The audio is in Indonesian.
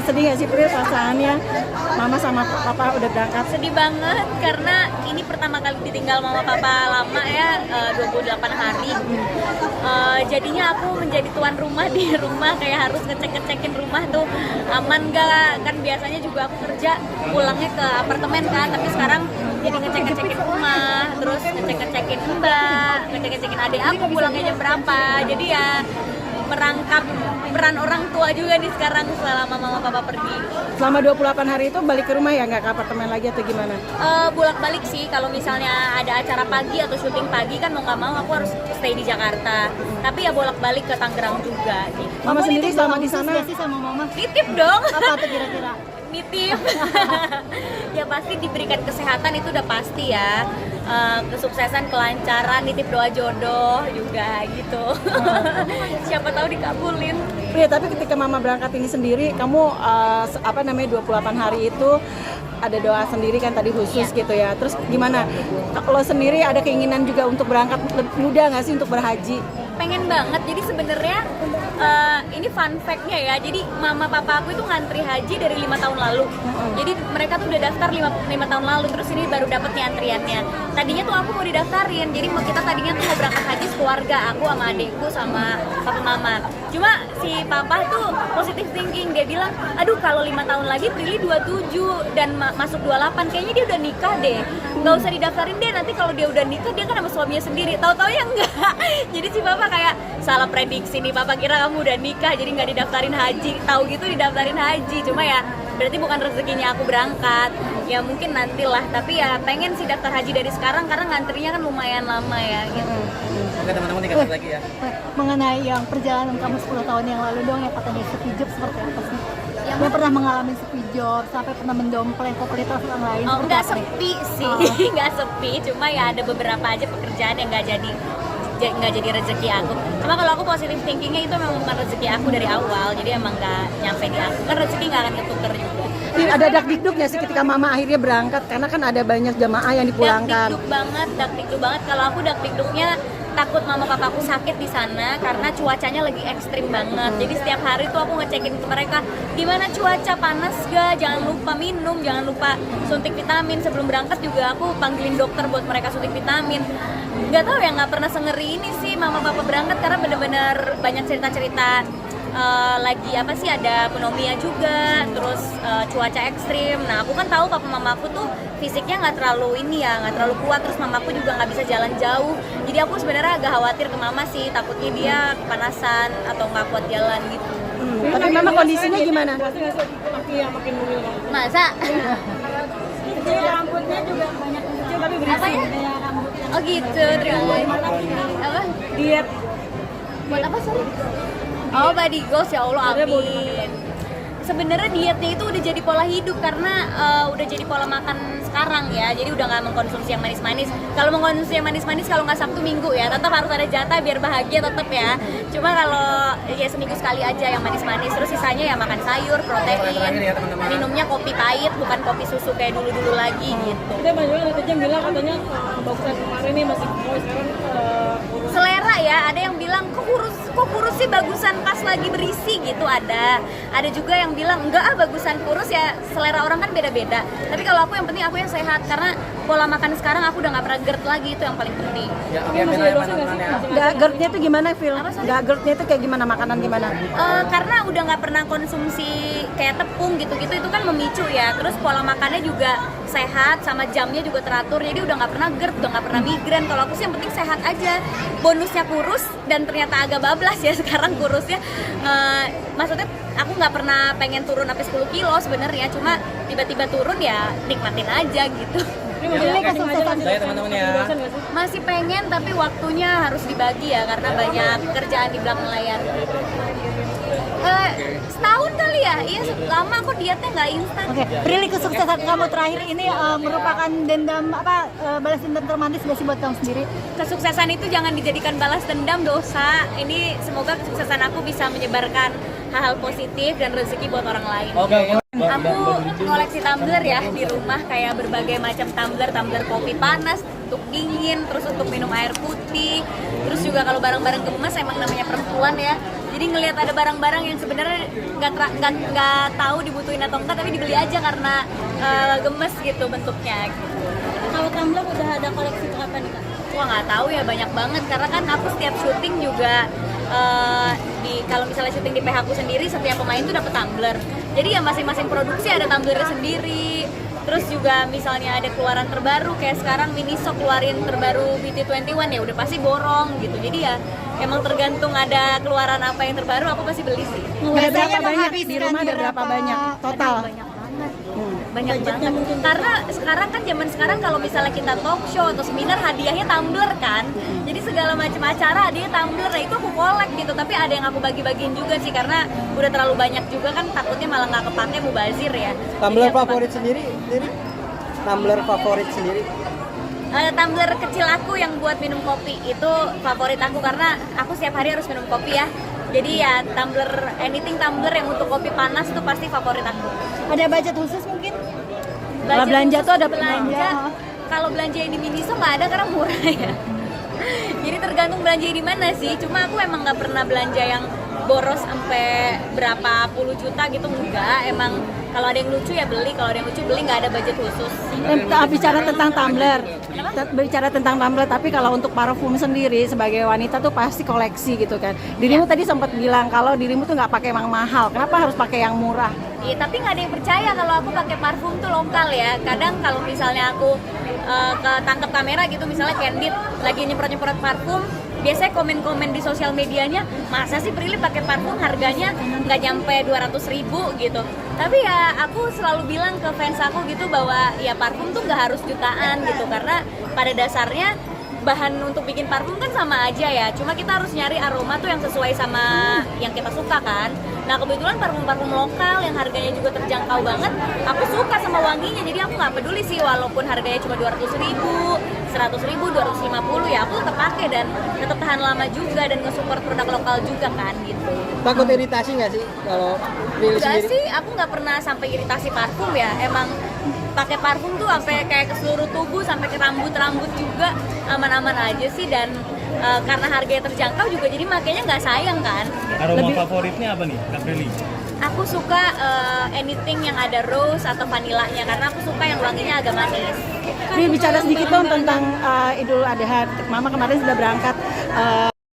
Sedih nggak sih Pril perasaannya mama sama papa udah berangkat? Sedih banget karena ini pertama kali ditinggal mama papa lama ya, 28 hari. Jadinya aku menjadi tuan rumah di rumah, kayak harus ngecek-ngecekin rumah tuh aman gak, kan biasanya juga aku kerja pulangnya ke apartemen kan, tapi sekarang jadi ngecek-ngecekin rumah, terus ngecek-ngecekin mbak, ngecek-ngecekin adik aku pulangnya jam berapa. Jadi ya merangkap peran orang tua juga nih sekarang selama mama papa pergi. Selama 28 hari itu balik ke rumah ya, nggak ke apartemen lagi atau gimana? Bolak-balik sih, kalau misalnya ada acara pagi atau syuting pagi kan mau nggak mau aku harus stay di Jakarta. Tapi ya bolak-balik ke Tangerang juga gitu. Mama sendiri selama di sana sih sama mama? Nitip dong. Apa tuh kira-kira? Nitip. Ya pasti diberikan kesehatan itu udah pasti ya. Kesuksesan, kelancaran, nitip doa jodoh juga gitu. Siapa tahu dikabulin. Iya, tapi ketika mama berangkat ini sendiri, kamu 28 hari itu ada doa sendiri kan tadi khusus gitu ya. Terus gimana? Kalau sendiri ada keinginan juga untuk berangkat muda nggak sih untuk berhaji? Pengen banget. Jadi sebenarnya ini fun fact-nya ya. Jadi mama papa aku itu ngantri haji dari 5 tahun lalu. Jadi mereka tuh udah daftar 5 tahun lalu. Terus ini baru dapet nih antriannya. Tadinya tuh aku mau didaftarin. Jadi kita tadinya tuh mau berangkat haji sekeluarga, aku sama adekku sama papa mama. Cuma si papa tuh positive thinking, dia bilang, aduh kalau 5 tahun lagi Prilly 27 dan masuk 28, kayaknya dia udah nikah deh, nggak usah didaftarin deh, nanti kalau dia udah nikah dia kan sama suaminya sendiri. Tahu-tahu ya enggak. Jadi si papa kayak salah prediksi nih, papa kira kamu udah nikah jadi nggak didaftarin haji, tahu gitu didaftarin haji. Cuma ya berarti bukan rezekinya aku berangkat, ya mungkin nantilah. Tapi ya pengen sih daftar haji dari sekarang karena ngantrinya kan lumayan lama ya gitu. Oke teman-teman, tinggal lagi ya. Mengenai yang perjalanan kamu 10 tahun yang lalu dong, yang katanya sepi job, seperti apa sih? Yang pernah mengalami sepi job, sampai pernah mendompleng komunitas orang lain. Oh, nggak sepi sih, nggak sepi. Cuma ya ada beberapa aja pekerjaan yang nggak jadi rezeki aku. Cuma kalau aku positive thinkingnya itu memang bukan rezeki aku dari awal, jadi emang nggak nyampe di aku. Kan rezeki nggak akan ketuker juga. Ada dak-dikduk nggak sih ketika mama akhirnya berangkat? Karena kan ada banyak jamaah yang dipulangkan. Dak-dikduk banget. Kalau aku dak-dikduknya takut mama papaku sakit di sana karena cuacanya lagi ekstrim banget. Jadi setiap hari tuh aku ngecekin ke mereka, gimana cuaca, panas gak? Jangan lupa minum, jangan lupa suntik vitamin. Sebelum berangkat juga aku panggilin dokter buat mereka suntik vitamin. Gak tau ya, nggak pernah sengeri ini sih mama papa berangkat karena bener-bener banyak cerita-cerita. Lagi apa sih, ada pneumonia juga, terus cuaca ekstrim. Nah aku kan tahu papa mama aku tuh fisiknya nggak terlalu nggak terlalu kuat, terus mamaku juga nggak bisa jalan jauh. Jadi aku sebenarnya agak khawatir ke mama sih, takutnya dia kepanasan atau nggak kuat jalan gitu. Tapi mama kondisinya gimana? Masa? Rambutnya juga banyak kecil tapi Apa ya? Oh gitu, terima kasih. Apa? Diet. Buat apa sih? Oh, body goals, ya Allah, amin. Sebenarnya dietnya itu udah jadi pola hidup karena udah jadi pola makan sekarang ya. Jadi udah nggak mengkonsumsi yang manis-manis. Kalau mengkonsumsi yang manis-manis kalau nggak Sabtu Minggu ya, tetap harus ada jatah biar bahagia tetap ya. Cuma kalau ya seminggu sekali aja yang manis-manis. Terus sisanya ya makan sayur, protein, minumnya kopi pahit bukan kopi susu kayak dulu-dulu lagi gitu. Kita banyak netizen bilang katanya bagusan kemarin nih masih sekarang Selera ya, ada yang bilang kok kurus sih bagusan pas lagi berisi gitu, ada juga yang bilang enggak bagusan kurus, ya selera orang kan beda-beda. Tapi kalau aku yang penting aku yang sehat karena pola makan sekarang aku udah nggak pernah GERD lagi, itu yang paling penting. Ya, oke, ya. Nggak GERD-nya itu gimana, Phil? Nggak GERD-nya itu kayak gimana, makanan gimana? Karena udah nggak pernah konsumsi kayak tepung gitu-gitu, itu kan memicu ya. Terus pola makannya juga sehat, sama jamnya juga teratur, jadi udah nggak pernah GERD, udah nggak pernah migrain. Kalau aku sih yang penting sehat aja. Bonusnya kurus dan ternyata agak bablas ya sekarang kurusnya. Maksudnya aku nggak pernah pengen turun sampai 10 kilo sebenarnya, cuma tiba-tiba turun ya nikmatin aja gitu. Ini kesuksesan Saya teman-teman ya. Masih pengen tapi waktunya harus dibagi ya karena banyak kerjaan di belakang layar. Setahun kali ya, iya lama kok dietnya nggak instan. Oke, Prilly, kesuksesan kamu terakhir ini merupakan dendam balas dendam termanis gak sih buat kamu sendiri? Kesuksesan itu jangan dijadikan balas dendam, dosa. Ini semoga kesuksesan aku bisa menyebarkan hal-hal positif dan rezeki buat orang lain. Oke. Aku koleksi tumbler ya di rumah, kayak berbagai macam tumbler kopi panas, untuk dingin, terus untuk minum air putih. Terus juga kalau barang-barang gemes, emang namanya perempuan ya. Jadi ngelihat ada barang-barang yang sebenarnya nggak tahu dibutuhin atau enggak, tapi dibeli aja karena gemes gitu bentuknya. Gitu. Kalau tumbler udah ada koleksi berapa nih Kak? Wah nggak tahu ya, banyak banget karena kan aku setiap syuting juga kalau misalnya syuting di PH aku sendiri, setiap pemain tuh dapat tumbler. Jadi ya masing-masing produksi ada tumblernya sendiri. Terus juga misalnya ada keluaran terbaru, kayak sekarang Miniso keluarin terbaru BT21 ya udah pasti borong gitu. Jadi ya emang tergantung ada keluaran apa yang terbaru, aku pasti beli sih. Ada berapa banyak di rumah, ada berapa banyak total? Banyak banget. Banyak banget. Karena sekarang kan zaman sekarang kalau misalnya kita talk show atau seminar, hadiahnya tumbler kan. Jadi segala macam acara hadiahnya tumbler. Nah itu aku collect gitu. Tapi ada yang aku bagi-bagiin juga sih, karena udah terlalu banyak juga kan, takutnya malah nggak kepake, mubazir ya. Tumbler favorit sendiri? Tumbler favorit sendiri? Tumbler kecil aku yang buat minum kopi itu favorit aku, karena aku setiap hari harus minum kopi ya. Jadi ya anything tumbler yang untuk kopi panas tuh pasti favorit aku. Ada budget khusus mungkin? Kalau belanja tuh ada belanja. Kalau belanja yang di Miniso nggak ada karena murah ya. Jadi tergantung belanja di mana sih. Cuma aku emang nggak pernah belanja yang boros sampai berapa puluh juta gitu, enggak. Emang kalau ada yang lucu ya beli, kalau ada yang lucu beli, nggak ada budget khusus. Bicara tentang tumbler, tapi kalau untuk parfum sendiri sebagai wanita tuh pasti koleksi gitu kan. Dirimu tadi sempat bilang kalau dirimu tuh nggak pakai yang mahal, kenapa harus pakai yang murah? Iya, tapi nggak ada yang percaya kalau aku pakai parfum tuh lokal ya. Kadang kalau misalnya aku ketangkep kamera gitu, misalnya Candid lagi nyemprot parfum, biasanya komen-komen di sosial medianya, masa sih Prilly pakai parfum harganya nggak nyampe 200.000 gitu. Tapi ya aku selalu bilang ke fans aku gitu bahwa ya parfum tuh nggak harus jutaan gitu, karena pada dasarnya bahan untuk bikin parfum kan sama aja ya, cuma kita harus nyari aroma tuh yang sesuai sama yang kita suka kan. Nah kebetulan parfum-parfum lokal yang harganya juga terjangkau banget, aku suka sama wanginya, jadi aku nggak peduli sih walaupun harganya cuma 200.000, 100.000, 250 ya aku tetap pakai dan tetap tahan lama juga dan nge-support produk lokal juga kan gitu. Takut iritasi nggak sih kalau pilih Enggak sendiri? sih, aku nggak pernah sampai iritasi parfum ya. Emang pakai parfum tuh sampai kayak ke seluruh tubuh, sampai ke rambut juga aman-aman aja sih. Dan karena harganya terjangkau juga, jadi makanya nggak sayang kan. Aroma favoritnya apa nih, Kak Prilly? Aku suka anything yang ada rose atau vanilanya, karena aku suka yang wanginya agak manis. Ini bicara sedikit dong tentang Idul Adha. Mama kemarin sudah berangkat